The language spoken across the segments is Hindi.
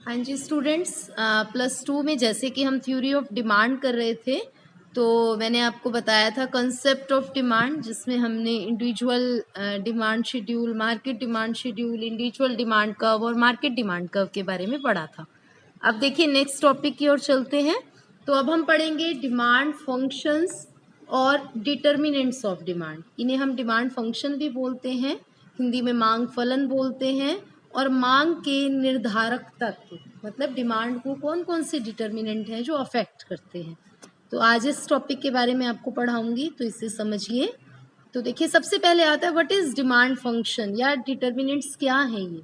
हाँ जी स्टूडेंट्स, +2 में जैसे कि हम थ्योरी ऑफ डिमांड कर रहे थे, तो मैंने आपको बताया था कंसेप्ट ऑफ डिमांड, जिसमें हमने individual demand schedule, market demand schedule, individual demand curve और मार्केट डिमांड कर्व के बारे में पढ़ा था। अब देखिए नेक्स्ट टॉपिक की ओर चलते हैं। तो अब हम पढ़ेंगे डिमांड फंक्शंस और डिटर्मिनेंट्स ऑफ डिमांड। इन्हें हम डिमांड फंक्शन भी बोलते हैं, हिंदी में मांग फलन बोलते हैं, और मांग के निर्धारक तत्व, मतलब डिमांड को कौन कौन से डिटर्मिनेंट हैं जो अफेक्ट करते हैं। तो आज इस टॉपिक के बारे में आपको पढ़ाऊंगी, तो इसे समझिए। तो देखिए सबसे पहले आता है व्हाट इज डिमांड फंक्शन या डिटर्मिनेंट्स क्या है ये।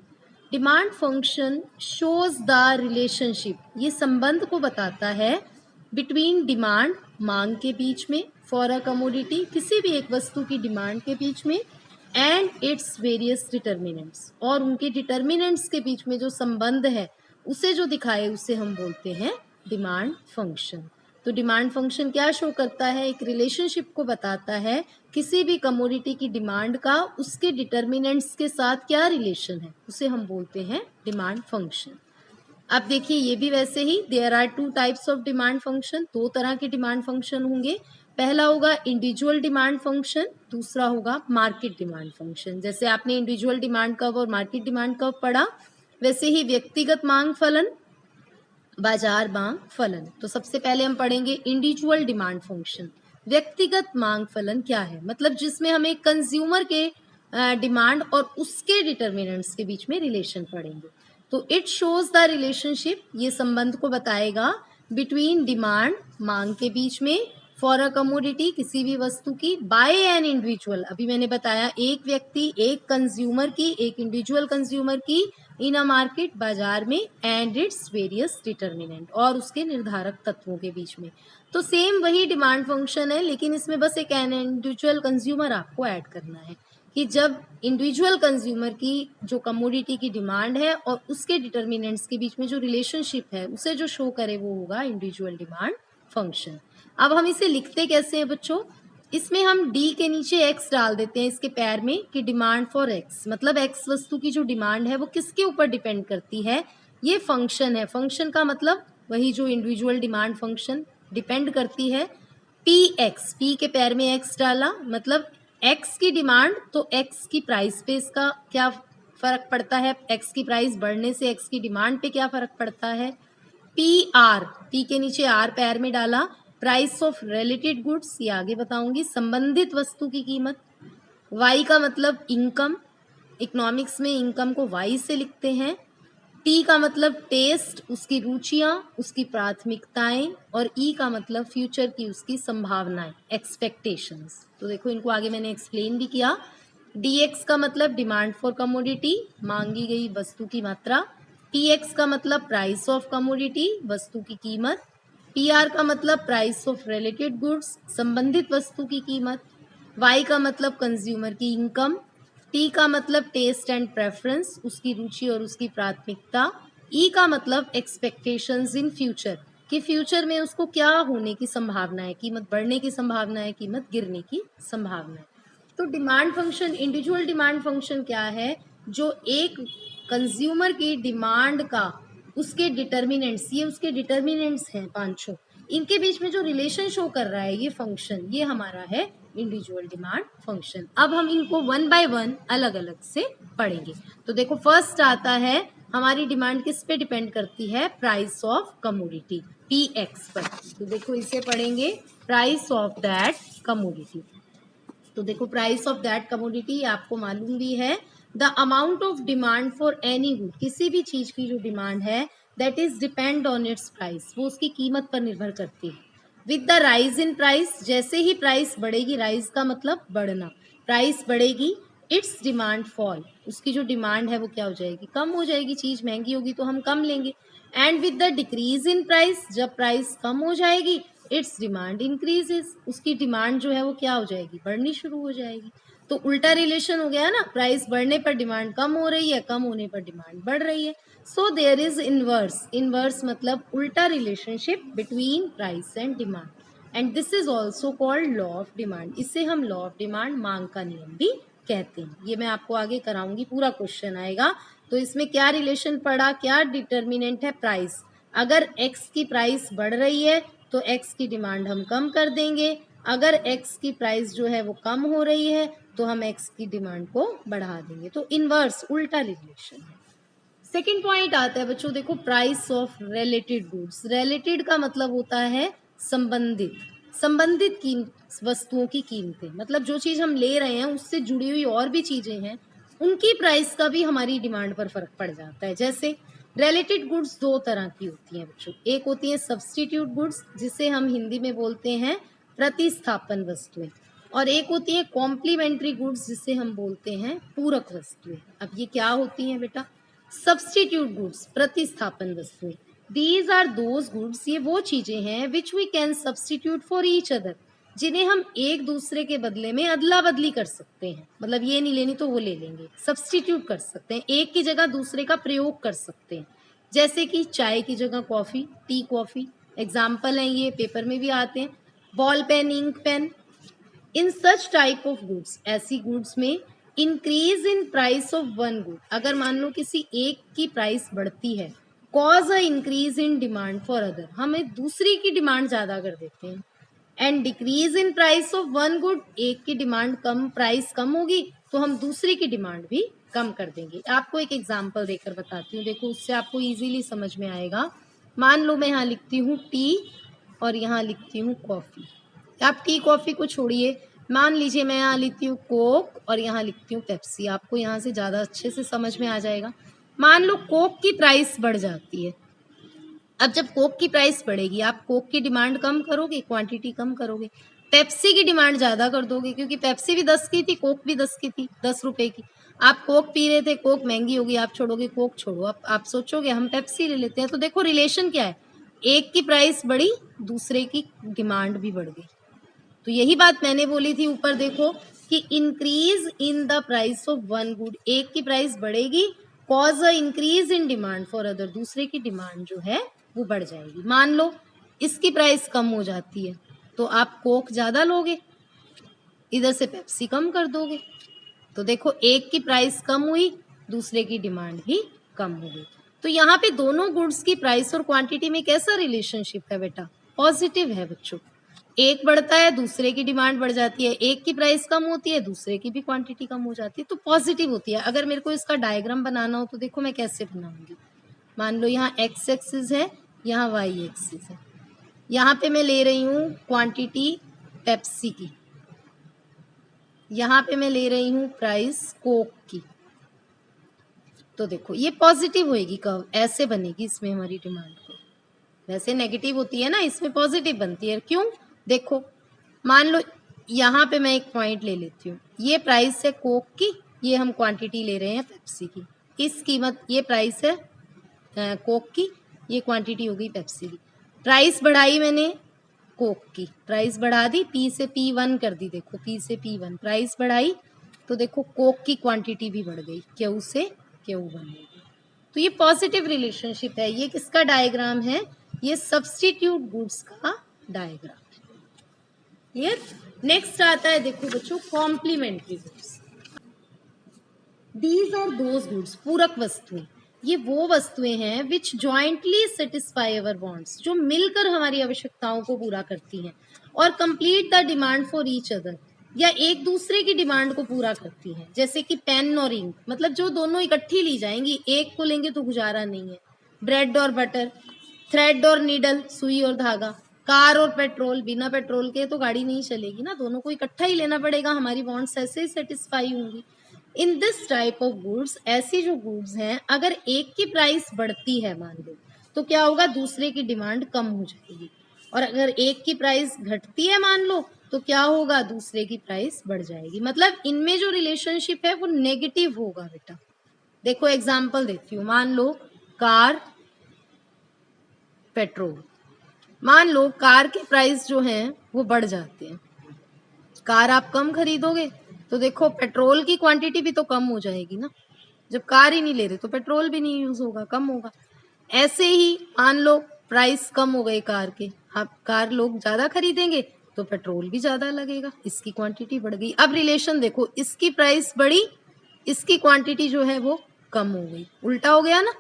Demand function shows the relationship, ये संबंध को बताता है बिटवीन डिमांड, मांग के बीच में, फॉर अ कमोडिटी, किसी भी एक वस्तु की डिमांड के बीच में, एंड इट्स वेरियस डिटर्मिनेंट्स, और उनके डिटर्मिनेंट्स के बीच में जो संबंध है उसे जो दिखाए उसे हम बोलते हैं डिमांड फंक्शन। तो डिमांड फंक्शन क्या शो करता है, एक रिलेशनशिप को बताता है किसी भी कमोडिटी की डिमांड का उसके डिटर्मिनेंट्स के साथ क्या रिलेशन है, उसे हम बोलते हैं डिमांड फंक्शन। अब देखिए ये भी वैसे ही, there are 2 types of demand function, 2 तरह के डिमांड फंक्शन होंगे। पहला होगा इंडिविजुअल डिमांड फंक्शन, दूसरा होगा मार्केट डिमांड फंक्शन। जैसे आपने इंडिविजुअल डिमांड कर्व और मार्केट डिमांड कर्व पढ़ा, वैसे ही व्यक्तिगत मांग फलन, बाजार मांग फलन। तो सबसे पहले हम पढ़ेंगे इंडिविजुअल डिमांड फंक्शन। व्यक्तिगत मांग फलन क्या है, मतलब जिसमें हमें कंज्यूमर के डिमांड और उसके डिटर्मिनेंट्स के बीच में रिलेशन पढ़ेंगे। तो इट शोज द रिलेशनशिप, ये संबंध को बताएगा बिटवीन डिमांड, मांग के बीच में, फॉर अ कमोडिटी, किसी भी वस्तु की, बाय एन इंडिविजुअल, अभी मैंने बताया एक व्यक्ति, एक कंज्यूमर की, एक इंडिविजुअल कंज्यूमर की, इन अ मार्केट, बाजार में, एंड इट्स वेरियस डिटर्मिनेंट, और उसके निर्धारक तत्वों के बीच में। तो सेम वही डिमांड फंक्शन है, लेकिन इसमें बस एक इंडिविजुअल कंज्यूमर आपको ऐड करना है कि जब इंडिविजुअल कंज्यूमर की जो कमोडिटी की डिमांड है और उसके डिटर्मिनेंट्स के बीच में जो रिलेशनशिप है उसे जो शो करे वो होगा इंडिविजुअल डिमांड फंक्शन। अब हम इसे लिखते कैसे हैं बच्चों, इसमें हम डी के नीचे एक्स डाल देते हैं इसके पैर में कि डिमांड फॉर एक्स, मतलब एक्स वस्तु की जो डिमांड है वो किसके ऊपर डिपेंड करती है, ये फंक्शन है। फंक्शन का मतलब वही जो इंडिविजुअल डिमांड फंक्शन डिपेंड करती है। पी एक्स, पी के पैर में एक्स डाला, मतलब एक्स की डिमांड, तो एक्स की प्राइस पे इसका क्या फर्क पड़ता है, एक्स की प्राइस बढ़ने से एक्स की डिमांड पे क्या फर्क पड़ता है। पी आर, पी के नीचे आर पैर में डाला, प्राइस ऑफ रिलेटेड गुड्स, ये आगे बताऊंगी, संबंधित वस्तु की कीमत। वाई का मतलब इनकम, इकोनॉमिक्स में इनकम को वाई से लिखते हैं। टी का मतलब टेस्ट, उसकी रुचियां, उसकी प्राथमिकताएं, और ई का मतलब फ्यूचर की उसकी संभावनाएं, एक्सपेक्टेशंस। तो देखो इनको आगे मैंने एक्सप्लेन भी किया। डी एक्स का मतलब डिमांड फॉर कमोडिटी, मांगी गई वस्तु की मात्रा। टी एक्स का मतलब प्राइस ऑफ कमोडिटी, वस्तु की कीमत। पी आर का मतलब प्राइस ऑफ रिलेटेड गुड्स, संबंधित वस्तु की कीमत। वाई का मतलब कंज्यूमर की इनकम। टी का मतलब टेस्ट एंड प्रेफरेंस, उसकी रुचि और उसकी प्राथमिकता। ई का मतलब एक्सपेक्टेशंस इन फ्यूचर, कि फ्यूचर में उसको क्या होने की संभावना है, कीमत बढ़ने की संभावना है, कीमत गिरने की संभावना है। तो demand function, individual demand function क्या है, जो एक कंज्यूमर की डिमांड का उसके डिटर्मिनेंट्स, ये उसके डिटर्मिनेंट्स हैं 5 इनके बीच में जो रिलेशन शो कर रहा है ये फंक्शन, ये हमारा है इंडिविजुअल डिमांड फंक्शन। अब हम इनको 1 बाय 1 अलग अलग से पढ़ेंगे। तो देखो फर्स्ट आता है, हमारी डिमांड किस पे डिपेंड करती है, price of commodity, P x पर। तो देखो इसे पढ़ेंगे प्राइस ऑफ दैट कमोडिटी। तो देखो प्राइस ऑफ दैट कमोडिटी आपको मालूम भी है, the amount of demand for any good, किसी भी चीज की जो डिमांड है, that is depend on it's price, वो उसकी कीमत पर निर्भर करती है। With the rise in price, जैसे ही प्राइस बढ़ेगी, राइज का मतलब बढ़ना, प्राइस बढ़ेगी, इट्स डिमांड फॉल, उसकी जो डिमांड है वो क्या हो जाएगी, कम हो जाएगी, चीज महंगी होगी तो हम कम लेंगे। And with the decrease in price, जब प्राइस कम हो जाएगी, इट्स डिमांड इंक्रीजेस, उसकी डिमांड जो है वो क्या हो जाएगी, बढ़नी शुरू हो जाएगी। तो उल्टा रिलेशन हो गया ना, प्राइस बढ़ने पर डिमांड कम हो रही है, कम होने पर डिमांड बढ़ रही है। So there is inverse, inverse मतलब उल्टा relationship between price and demand, and this is also called law of demand, इसे हम लॉ ऑफ डिमांड, मांग का नियम भी कहते हैं। ये मैं आपको आगे कराऊंगी, पूरा क्वेश्चन आएगा। तो इसमें क्या रिलेशन पड़ा, क्या डिटर्मिनेंट है, प्राइस। अगर x की प्राइस बढ़ रही है तो x की डिमांड हम कम कर देंगे, अगर x की प्राइस जो है वो कम हो रही है तो हम x की डिमांड को बढ़ा देंगे। तो इनवर्स, उल्टा रिलेशन है। सेकेंड पॉइंट आता है बच्चों, देखो price of related goods. Related का मतलब होता है संबंधित, संबंधित वस्तुओं की कीमतें, मतलब जो चीज हम ले रहे हैं उससे जुड़ी हुई और भी चीजें हैं, उनकी प्राइस का भी हमारी डिमांड पर फर्क पड़ जाता है। जैसे रिलेटेड गुड्स दो तरह की होती हैं बच्चों, एक होती है सब्स्टिट्यूट गुड्स जिसे हम हिंदी में बोलते हैं प्रतिस्थापन वस्तुएं, और एक होती है कॉम्प्लीमेंट्री गुड्स जिसे हम बोलते हैं पूरक वस्तुएं। अब ये क्या होती हैं बेटा? सब्स्टिट्यूट गुड्स, प्रतिस्थापन वस्तुएं। दीज आर दोज गुड्स, ये वो चीजें हैं which we can substitute for each other, जिन्हें हम एक दूसरे के बदले में अदला बदली कर सकते हैं। मतलब ये नहीं लेनी तो वो ले लेंगे, सब्स्टिट्यूट कर सकते हैं, एक की जगह दूसरे का प्रयोग कर सकते हैं। जैसे कि चाय की जगह कॉफी, टी कॉफी, एग्जाम्पल है ये, पेपर में भी आते हैं। Ball pen, ink pen. In such type of goods, ऐसी गुड्स में increase in price of one good, अगर मान लो किसी एक की प्राइस बढ़ती है, cause a increase in demand for other, हमें दूसरी की डिमांड ज्यादा कर देते हैं। And decrease in price of one good, एक की डिमांड कम, प्राइस कम होगी तो हम दूसरी की डिमांड भी कम कर देंगे। आपको एक एग्जांपल देकर बताती हूँ, देखो उससे आपको इजीली समझ में आएगा। मान लो मैं यहाँ लिखती हूँ टी और यहाँ लिखती हूँ कॉफी। आप टी कॉफी को छोड़िए, मान लीजिए मैं यहाँ लिखती हूँ कोक और यहाँ लिखती हूँ पेप्सी, आपको यहाँ से ज़्यादा अच्छे से समझ में आ जाएगा। मान लो कोक की प्राइस बढ़ जाती है, अब जब कोक की प्राइस बढ़ेगी आप कोक की डिमांड कम करोगे, क्वांटिटी कम करोगे, पेप्सी की डिमांड ज़्यादा कर दोगे, क्योंकि पेप्सी भी 10 की थी, कोक भी 10 की थी, 10 रुपए की। आप कोक पी रहे थे, कोक महंगी होगी, आप छोड़ोगे कोक, छोड़ो, आप सोचोगे हम पेप्सी ले लेते हैं। तो देखो रिलेशन क्या है, एक की प्राइस बढ़ी, दूसरे की डिमांड भी बढ़ गई। तो यही बात मैंने बोली थी ऊपर, देखो कि increase in the price of one good, एक की प्राइस बढ़ेगी, cause a increase in demand for other, दूसरे की डिमांड जो है वो बढ़ जाएगी। मान लो इसकी प्राइस कम हो जाती है तो आप कोक ज्यादा लोगे, इधर से पेप्सी कम कर दोगे। तो देखो एक की प्राइस कम हुई, दूसरे की डिमांड भी कम हो गई। तो यहाँ पे दोनों गुड्स की प्राइस और क्वांटिटी में कैसा रिलेशनशिप है बेटा? पॉजिटिव है बच्चों। एक बढ़ता है, दूसरे की डिमांड बढ़ जाती है, एक की प्राइस कम होती है, दूसरे की भी क्वांटिटी कम हो जाती है, तो पॉजिटिव होती है। अगर मेरे को इसका डायग्राम बनाना हो तो देखो मैं कैसे बनाऊंगी। मान लो यहाँ एक्स एक्सिस है, यहाँ वाई एक्सिस है, यहाँ पे मैं ले रही हूँ क्वांटिटी पेप्सी की, यहाँ पे मैं ले रही हूँ प्राइस कोक की। तो देखो ये पॉजिटिव होएगी कर्व, ऐसे बनेगी इसमें हमारी डिमांड को, वैसे नेगेटिव होती है ना, इसमें पॉजिटिव बनती है। क्यों? देखो मान लो यहाँ पे मैं एक पॉइंट ले लेती हूँ, ये प्राइस है कोक की, ये हम क्वांटिटी ले रहे हैं पेप्सी की, इस कीमत, ये प्राइस है कोक की, ये क्वांटिटी हो गई पेप्सी की। प्राइस बढ़ाई मैंने कोक की, प्राइस बढ़ा दी, पी से P1 कर दी, देखो पी से P1 प्राइस बढ़ाई, तो देखो कोक की क्वांटिटी भी बढ़ गई, क्यू से Q1 हो गई। तो ये पॉजिटिव रिलेशनशिप है। ये किसका डायग्राम है? ये सब्स्टिट्यूट गुड्स का डायग्राम। क्लियर? नेक्स्ट आता है देखो बच्चों complementary goods. These are those goods, पूरक वस्तुएं, ये वो वस्तुएं हैं which jointly satisfy our wants, जो मिलकर हमारी आवश्यकताओं को पूरा करती हैं, और complete the demand for each other, या एक दूसरे की डिमांड को पूरा करती हैं। जैसे कि पेन और इंक, मतलब जो दोनों इकट्ठी ली जाएंगी, एक को लेंगे तो गुजारा नहीं है। ब्रेड और बटर, थ्रेड और नीडल, सुई और धागा, कार और पेट्रोल, बिना पेट्रोल के तो गाड़ी नहीं चलेगी ना, दोनों को इकट्ठा ही लेना पड़ेगा, हमारी वांट्स ऐसे ही सेटिस्फाई होंगी। In this type of goods, ऐसी जो गुड्स हैं, अगर एक की प्राइस बढ़ती है मान लो, तो क्या होगा? दूसरे की डिमांड कम हो जाएगी, और अगर एक की प्राइस घटती है मान लो, तो क्या होगा? दूसरे की प्राइस बढ़ जाएगी। मतलब इनमें जो रिलेशनशिप है वो नेगेटिव होगा बेटा। देखो एग्जाम्पल देती हूँ, मान लो कार पेट्रोल, मान लो कार के प्राइस जो हैं वो बढ़ जाते हैं, कार आप कम खरीदोगे तो देखो पेट्रोल की क्वांटिटी भी तो कम हो जाएगी ना, जब कार ही नहीं ले रहे तो पेट्रोल भी नहीं यूज होगा, कम होगा। ऐसे ही मान लो प्राइस कम हो गए कार के, आप कार लोग ज्यादा खरीदेंगे तो पेट्रोल भी ज़्यादा लगेगा, इसकी क्वांटिटी बढ़ गई। अब रिलेशन देखो, इसकी प्राइस बढ़ी, इसकी क्वांटिटी जो है वो कम हो गई, उल्टा हो गया ना,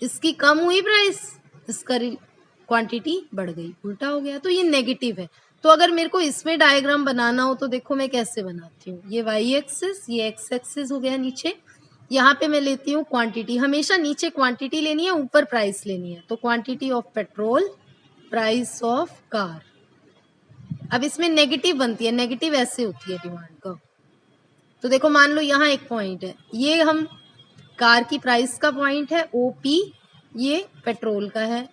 इसकी कम हुई प्राइस, इसका क्वांटिटी बढ़ गई, उल्टा हो गया, तो ये नेगेटिव है। तो अगर मेरे को इसमें डायग्राम बनाना हो तो देखो मैं कैसे बनाती हूँ, ये वाई एक्सिस, ये एक्स एक्सिस हो गया नीचे, यहाँ पे मैं लेती हूँ क्वांटिटी, हमेशा नीचे क्वांटिटी लेनी है, ऊपर प्राइस लेनी है, तो quantity of petrol, price of car. अब इसमें नेगेटिव बनती है, नेगेटिव ऐसे होती है डिमांड का। तो देखो मान लो यहाँ एक पॉइंट है, ये हम कार की प्राइस का पॉइंट है OP, ये पेट्रोल का है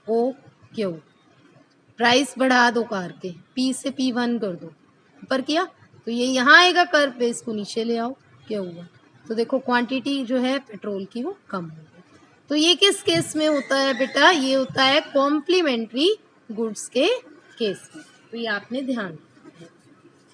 OQ। प्राइस बढ़ा दो कार के, P से P1 कर दो, ऊपर किया तो ये यहाँ आएगा कर्व पे, इसको नीचे ले आओ, क्या हुआ? तो देखो क्वांटिटी जो है पेट्रोल की वो कम हो गई। तो ये किस केस में होता है बेटा? ये होता है कॉम्प्लीमेंट्री गुड्स के केस में, तो ये आपने ध्यान रखना है।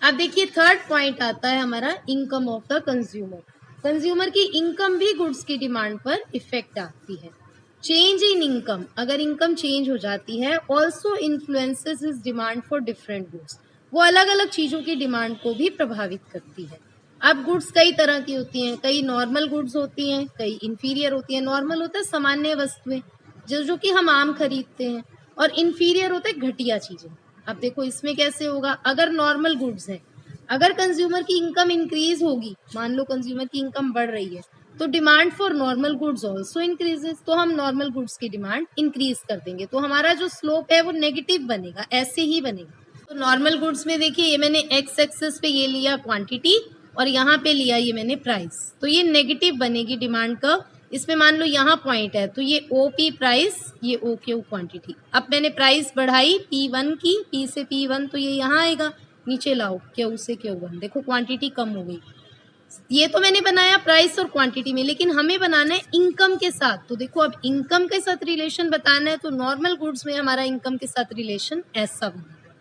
अब देखिए थर्ड पॉइंट आता है हमारा income of the consumer. Consumer की इनकम भी गुड्स की डिमांड पर इफेक्ट डालती है। चेंज इन इनकम, अगर इनकम चेंज हो जाती है, also influences his demand for different goods, वो अलग अलग चीज़ों की डिमांड को भी प्रभावित करती है। अब गुड्स कई तरह की होती हैं, कई नॉर्मल गुड्स होती हैं, कई इंफीरियर होती हैं। नॉर्मल होता है सामान्य वस्तुएं जो कि हम आम खरीदते हैं, और इंफीरियर होते हैं घटिया चीज़ें। अब देखो इसमें कैसे होगा, अगर नॉर्मल गुड्स हैं, अगर कंज्यूमर की इनकम इंक्रीज होगी, मान लो कंज्यूमर की इनकम बढ़ रही है, तो demand for normal goods also increases, तो हम नॉर्मल गुड्स की डिमांड इंक्रीज कर देंगे, तो हमारा जो स्लोप है वो नेगेटिव बनेगा, ऐसे ही बनेगा। तो नॉर्मल गुड्स में देखिए ये मैंने एक्स एक्सिस पे ये लिया क्वांटिटी, और यहाँ पे लिया ये मैंने प्राइस, तो ये नेगेटिव बनेगी डिमांड कर्व। इसमें मान लो यहाँ पॉइंट है, तो ये OP प्राइस, ये OQ क्वांटिटी। अब मैंने प्राइस बढ़ाई P1 की, P से P1, तो ये यहाँ आएगा, नीचे लाओ Q से Q1, देखो क्वांटिटी कम हो गई। ये तो मैंने बनाया प्राइस और क्वांटिटी में, लेकिन हमें बनाना है इनकम के साथ। तो देखो अब इनकम के साथ रिलेशन बताना है, तो नॉर्मल गुड्स में हमारा इनकम के साथ रिलेशन ऐसा बनेगा,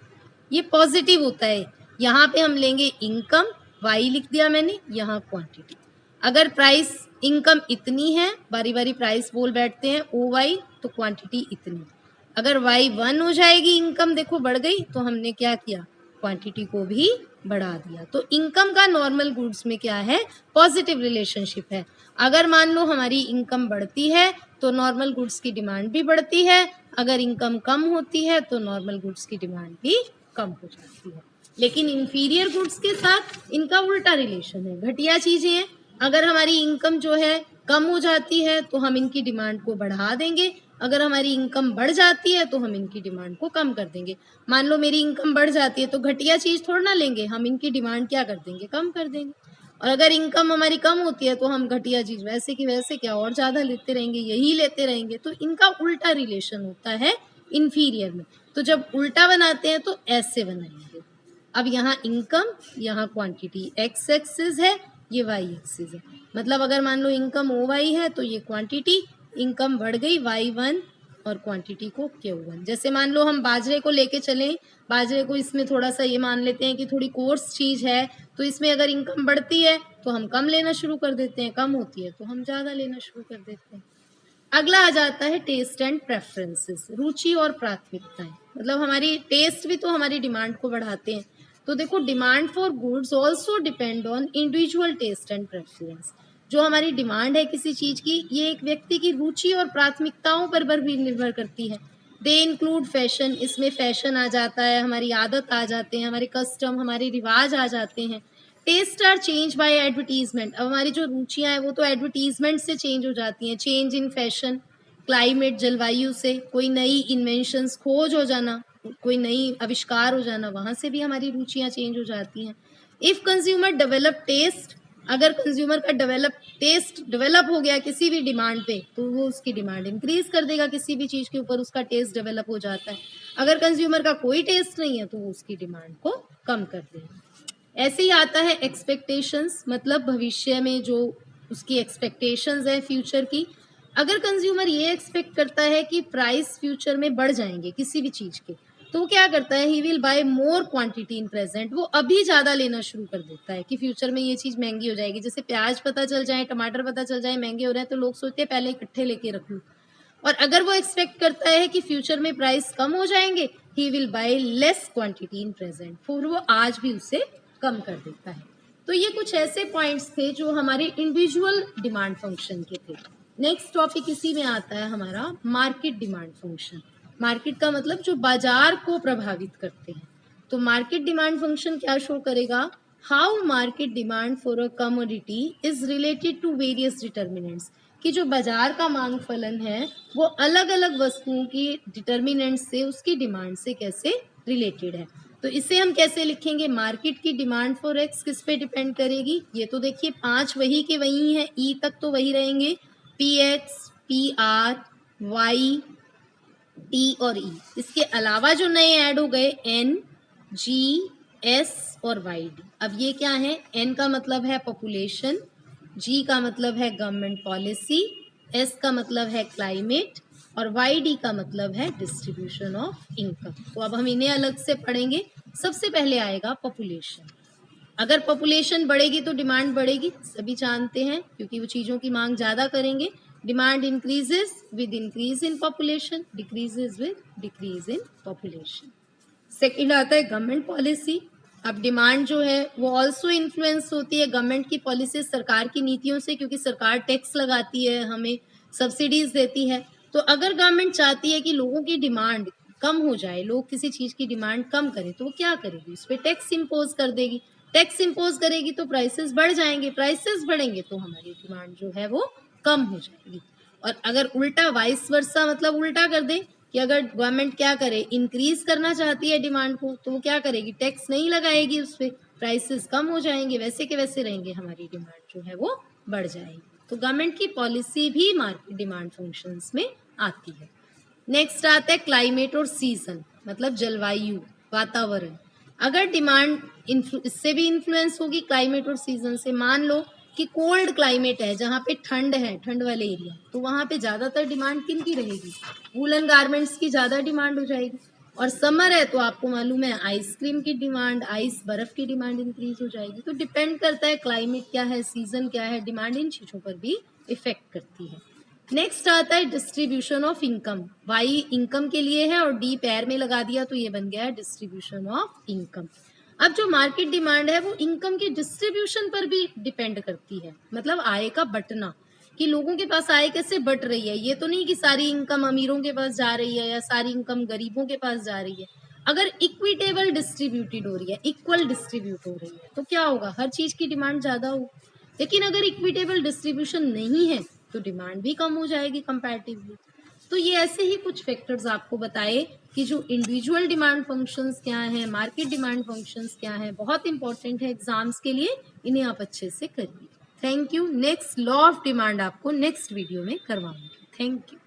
ये पॉजिटिव होता है। यहाँ पे हम लेंगे इनकम, Y लिख दिया मैंने, यहाँ क्वांटिटी। अगर प्राइस इनकम इतनी है, बारी बारी प्राइस बोल बैठते हैं OY, तो क्वांटिटी इतनी। अगर Y1 हो जाएगी, इनकम देखो बढ़ गई, तो हमने क्या किया, क्वांटिटी को भी बढ़ा दिया। तो इनकम का नॉर्मल गुड्स में क्या है, पॉजिटिव रिलेशनशिप है। अगर मान लो हमारी इनकम बढ़ती है तो नॉर्मल गुड्स की डिमांड भी बढ़ती है, अगर इनकम कम होती है तो नॉर्मल गुड्स की डिमांड भी कम हो जाती है। लेकिन इंफीरियर गुड्स के साथ इनका उल्टा रिलेशन है, घटिया चीजें हैं। अगर हमारी इनकम जो है कम हो जाती है तो हम इनकी डिमांड को बढ़ा देंगे, अगर हमारी इनकम बढ़ जाती है तो हम इनकी डिमांड को कम कर देंगे। मान लो मेरी इनकम बढ़ जाती है तो घटिया चीज़ थोड़ा ना लेंगे, हम इनकी डिमांड क्या कर देंगे, कम कर देंगे। और अगर इनकम हमारी कम होती है तो हम घटिया चीज़ वैसे की वैसे क्या और ज़्यादा लेते रहेंगे, यही लेते रहेंगे। तो इनका उल्टा रिलेशन होता है इंफीरियर में। तो जब उल्टा बनाते हैं तो ऐसे बनाएंगे। अब यहाँ इनकम, यहाँ क्वांटिटी, एक्स एक्सिस है, ये वाई एक्सिस है। मतलब अगर मान लो इनकम OY है तो ये क्वांटिटी, इनकम बढ़ गई Y1 और क्वांटिटी को Q1। जैसे मान लो हम बाजरे को लेके चलें, बाजरे को इसमें थोड़ा सा ये मान लेते हैं कि थोड़ी कोर्स चीज़ है, तो इसमें अगर इनकम बढ़ती है तो हम कम लेना शुरू कर देते हैं, कम होती है तो हम ज़्यादा लेना शुरू कर देते हैं। अगला आ जाता है टेस्ट एंड प्रेफरेंसेस, रुचि और प्राथमिकताएं। मतलब हमारी टेस्ट भी तो हमारी डिमांड को बढ़ाते हैं। तो देखो demand for goods also depend on individual taste and preference. जो हमारी डिमांड है किसी चीज़ की, ये एक व्यक्ति की रुचि और प्राथमिकताओं पर भी निर्भर करती है। दे इंक्लूड फैशन, इसमें फैशन आ जाता है, हमारी आदत आ जाते हैं, हमारे कस्टम, हमारे रिवाज आ जाते हैं। Taste are change by advertisement, अब हमारी जो रुचियाँ हैं वो तो एडवर्टीजमेंट से चेंज हो जाती हैं। चेंज इन फैशन, क्लाइमेट, जलवायु से, कोई नई इन्वेंशंस, खोज हो जाना, कोई नई आविष्कार हो जाना, वहाँ से भी हमारी रुचियाँ चेंज हो जाती हैं। इफ़ कंज्यूमर डेवलप टेस्ट, अगर कंज्यूमर का टेस्ट डेवलप हो गया किसी भी डिमांड पे, तो वो उसकी डिमांड इंक्रीज कर देगा। किसी भी चीज़ के ऊपर उसका टेस्ट डेवलप हो जाता है। अगर कंज्यूमर का कोई टेस्ट नहीं है तो वो उसकी डिमांड को कम कर देगा। ऐसे ही आता है एक्सपेक्टेशंस, मतलब भविष्य में जो उसकी एक्सपेक्टेशंस है फ्यूचर की। अगर कंज्यूमर ये एक्सपेक्ट करता है कि प्राइस फ्यूचर में बढ़ जाएंगे किसी भी चीज़ के, तो वो क्या करता है, he will buy more quantity in present, वो अभी ज़्यादा लेना शुरू कर देता है कि फ्यूचर में ये चीज़ महंगी हो जाएगी। जैसे प्याज पता चल जाए, टमाटर पता चल जाए महंगे हो रहे हैं, तो लोग सोचते हैं पहले इकट्ठे लेके रख लूँ। और अगर वो एक्सपेक्ट करता है कि फ्यूचर में प्राइस कम हो जाएंगे, he will buy less quantity in present, फिर वो आज भी उसे कम कर देता है। तो ये कुछ ऐसे पॉइंट्स थे जो हमारे इंडिविजुअल डिमांड फंक्शन के थे। नेक्स्ट टॉपिक इसी में आता है हमारा मार्केट डिमांड फंक्शन। मार्केट का मतलब जो बाजार को प्रभावित करते हैं। तो मार्केट डिमांड फंक्शन क्या शो करेगा, how market demand for a commodity is related to various determinants, कि जो बाजार का मांग फलन है वो अलग अलग वस्तुओं की डिटर्मिनेंट से, उसकी डिमांड से कैसे रिलेटेड है। तो इसे हम कैसे लिखेंगे, मार्केट की डिमांड फॉर एक्स किस पे डिपेंड करेगी, ये तो देखिए 5 वही के वही हैं, ई तक तो वही रहेंगे, P X, P R, Y, T और ई। इसके अलावा जो नए ऐड हो गए एन, जी, एस और वाई डी। अब ये क्या है, एन का मतलब है पॉपुलेशन, जी का मतलब है गवर्नमेंट पॉलिसी, एस का मतलब है क्लाइमेट और वाई डी का मतलब है डिस्ट्रीब्यूशन ऑफ इनकम। तो अब हम इन्हें अलग से पढ़ेंगे। सबसे पहले आएगा पॉपुलेशन। अगर पॉपुलेशन बढ़ेगी तो डिमांड बढ़ेगी, सभी जानते हैं, क्योंकि वो चीज़ों की मांग ज़्यादा करेंगे। Demand increases with increase in population, decreases with decrease in population. Second आता है गवर्नमेंट पॉलिसी। अब डिमांड जो है वो ऑल्सो इन्फ्लुएंस होती है गवर्नमेंट की पॉलिसी, सरकार की नीतियों से, क्योंकि सरकार टैक्स लगाती है, हमें सब्सिडीज देती है। तो अगर गवर्नमेंट चाहती है कि लोगों की डिमांड कम हो जाए, लोग किसी चीज की डिमांड कम करें, तो वो क्या करेगी, उस पर टैक्स इम्पोज कर देगी। टैक्स इम्पोज करेगी तो प्राइसेस बढ़ जाएंगे, प्राइसेस बढ़ेंगे तो हमारी डिमांड जो है वो कम हो जाएगी। और अगर उल्टा वाइस वर्सा, मतलब उल्टा कर दे कि अगर गवर्नमेंट क्या करे, इंक्रीज करना चाहती है डिमांड को, तो वो क्या करेगी, टैक्स नहीं लगाएगी उस पर, प्राइसेस कम हो जाएंगे, वैसे के वैसे रहेंगे, हमारी डिमांड जो है वो बढ़ जाएगी। तो गवर्नमेंट की पॉलिसी भी मार्केट डिमांड फंक्शंस में आती है। नेक्स्ट आता है क्लाइमेट और सीजन, मतलब जलवायु, वातावरण। अगर डिमांड इससे भी इन्फ्लुएंस होगी, क्लाइमेट और सीजन से। मान लो कि कोल्ड क्लाइमेट है, जहाँ पे ठंड है, ठंड वाले एरिया, तो वहाँ पे ज़्यादातर डिमांड किन की रहेगी, वूलन गारमेंट्स की ज़्यादा डिमांड हो जाएगी। और समर है तो आपको मालूम है आइसक्रीम की डिमांड, आइस बर्फ़ की डिमांड इंक्रीज हो जाएगी। तो डिपेंड करता है क्लाइमेट क्या है, सीजन क्या है, डिमांड इन चीज़ों पर भी इफेक्ट करती है। नेक्स्ट आता है distribution of income. Y income के लिए है और डी पैर में लगा दिया तो ये बन गया है डिस्ट्रीब्यूशन ऑफ इनकम। अब जो मार्केट डिमांड है वो इनकम के डिस्ट्रीब्यूशन पर भी डिपेंड करती है, मतलब आय का बंटना, कि लोगों के पास आय कैसे बट रही है। ये तो नहीं कि सारी इनकम अमीरों के पास जा रही है या सारी इनकम गरीबों के पास जा रही है। अगर इक्विटेबल डिस्ट्रीब्यूटेड हो रही है, इक्वल डिस्ट्रीब्यूट हो रही है, तो क्या होगा, हर चीज की डिमांड ज्यादा हो। लेकिन अगर इक्विटेबल डिस्ट्रीब्यूशन नहीं है तो डिमांड भी कम हो जाएगी कंपैरेटिवली। तो ये ऐसे ही कुछ फैक्टर्स आपको बताए कि जो इंडिविजुअल डिमांड फंक्शंस क्या हैं, मार्केट डिमांड फंक्शंस क्या हैं, बहुत इंपॉर्टेंट है एग्जाम्स के लिए, इन्हें आप अच्छे से करिए। Thank you. Next law of demand आपको नेक्स्ट वीडियो में करवाऊंगी। Thank you.